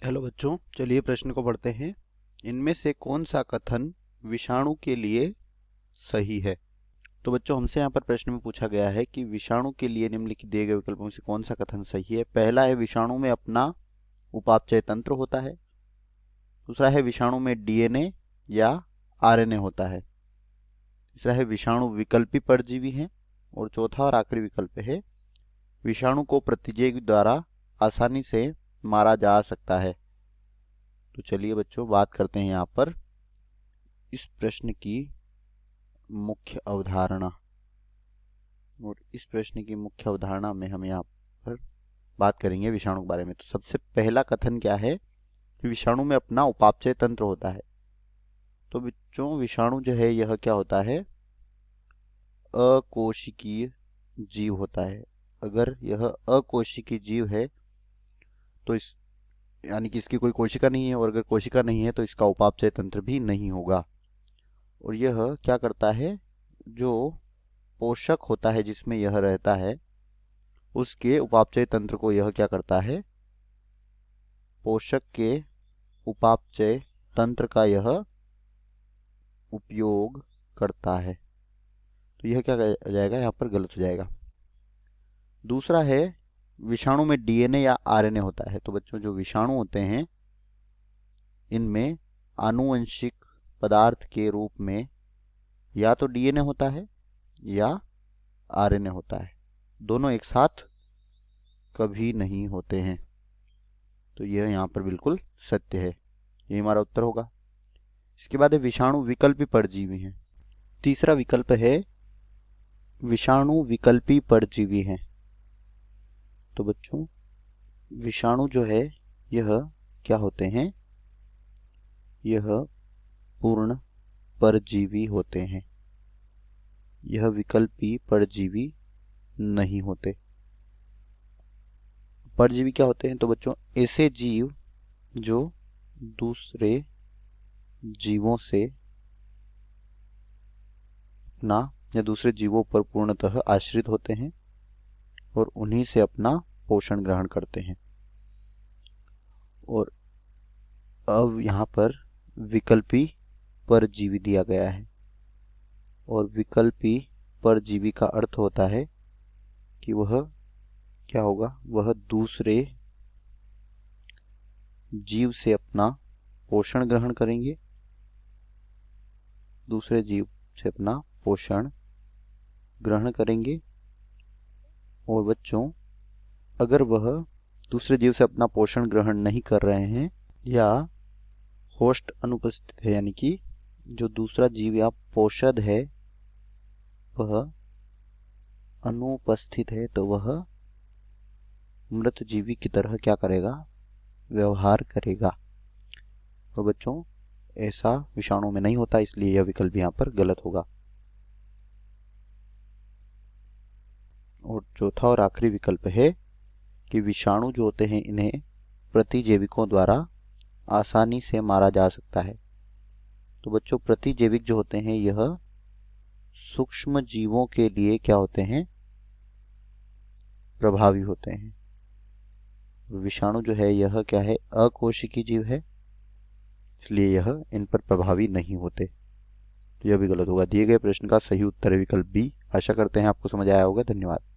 Hello बच्चों, चलिए प्रश्न को पढ़ते हैं। इनमें से कौन सा कथन विषाणु के लिए सही है? तो बच्चों, हमसे यहाँ पर प्रश्न में पूछा गया है कि विषाणु के लिए निम्नलिखित दिए गए विकल्पों में से कौन सा कथन सही है। पहला है विषाणु में अपना उपापचय तंत्र होता है। दूसरा है विषाणु में डीएनए या आरएनए होता है। तीसरा है विषाणु विकल्पी परजीवी हैं। और चौथा और आखिरी विकल्प है विषाणु को प्रतिजैविक द्वारा आसानी से मारा जा सकता है। तो चलिए बच्चों, बात करते हैं यहाँ पर इस प्रश्न की मुख्य अवधारणा। और इस प्रश्न की मुख्य अवधारणा में हम यहाँ पर बात करेंगे विषाणु के बारे में। तो सबसे पहला कथन क्या है कि विषाणु में अपना उपापचय तंत्र होता है। तो बच्चों, विषाणु जो है यह क्या होता है? अकोशिकीय जीव होता है। अगर यह अकोशिकीय जीव है तो इस यानी कि इसकी कोई कोशिका नहीं है, और अगर कोशिका नहीं है तो इसका उपापचय तंत्र भी नहीं होगा। और यह क्या करता है? जो पोषक होता है जिसमें यह रहता है उसके उपापचय तंत्र को यह क्या करता है? पोषक के उपापचय तंत्र का यह उपयोग करता है। तो यह क्या हो जाएगा? यहाँ पर गलत हो जाएगा। दूसरा है विषाणु में डीएनए या आरएनए होता है। तो बच्चों, जो विषाणु होते हैं इनमें आनुवंशिक पदार्थ के रूप में या तो डीएनए होता है या आरएनए होता है। दोनों एक साथ कभी नहीं होते हैं। तो यह यहाँ पर बिल्कुल सत्य है। ये हमारा उत्तर होगा। इसके बाद है विषाणु विकल्पी परजीवी हैं। तीसरा विकल्प है विषाणु विकल्पी परजीवी हैं। तो बच्चों, विषाणु जो है यह क्या होते हैं? यह पूर्ण परजीवी होते हैं। यह विकल्पी परजीवी नहीं होते। परजीवी क्या होते हैं? तो बच्चों, ऐसे जीव जो दूसरे जीवों से अपना या दूसरे जीवों पर पूर्णतः आश्रित होते हैं और उन्हीं से अपना पोषण ग्रहण करते हैं। और अब यहाँ पर विकल्पी परजीवी दिया गया है। और विकल्पी परजीवी का अर्थ होता है कि वह क्या होगा? वह दूसरे जीव से अपना पोषण ग्रहण करेंगे, दूसरे जीव से अपना पोषण ग्रहण करेंगे। और बच्चों, अगर वह दूसरे जीव से अपना पोषण ग्रहण नहीं कर रहे हैं या होस्ट अनुपस्थित है, यानी कि जो दूसरा जीव या पोषद है वह अनुपस्थित है, तो वह मृत जीवी की तरह क्या करेगा? व्यवहार करेगा। तो बच्चों, ऐसा विषाणु में नहीं होता, इसलिए यह विकल्प यहाँ पर गलत होगा। और चौथा और आखिरी विकल्प है कि विषाणु जो होते हैं इन्हें प्रतिजैविकों द्वारा आसानी से मारा जा सकता है। तो बच्चों, प्रतिजैविक जो होते हैं यह सूक्ष्म जीवों के लिए क्या होते हैं? प्रभावी होते हैं। विषाणु जो है यह क्या है? अकोशिकीय जीव है, इसलिए यह इन पर प्रभावी नहीं होते। तो यह भी गलत होगा। दिए गए प्रश्न का सही उत्तर है विकल्प बी। आशा करते हैं आपको समझ आया होगा। धन्यवाद।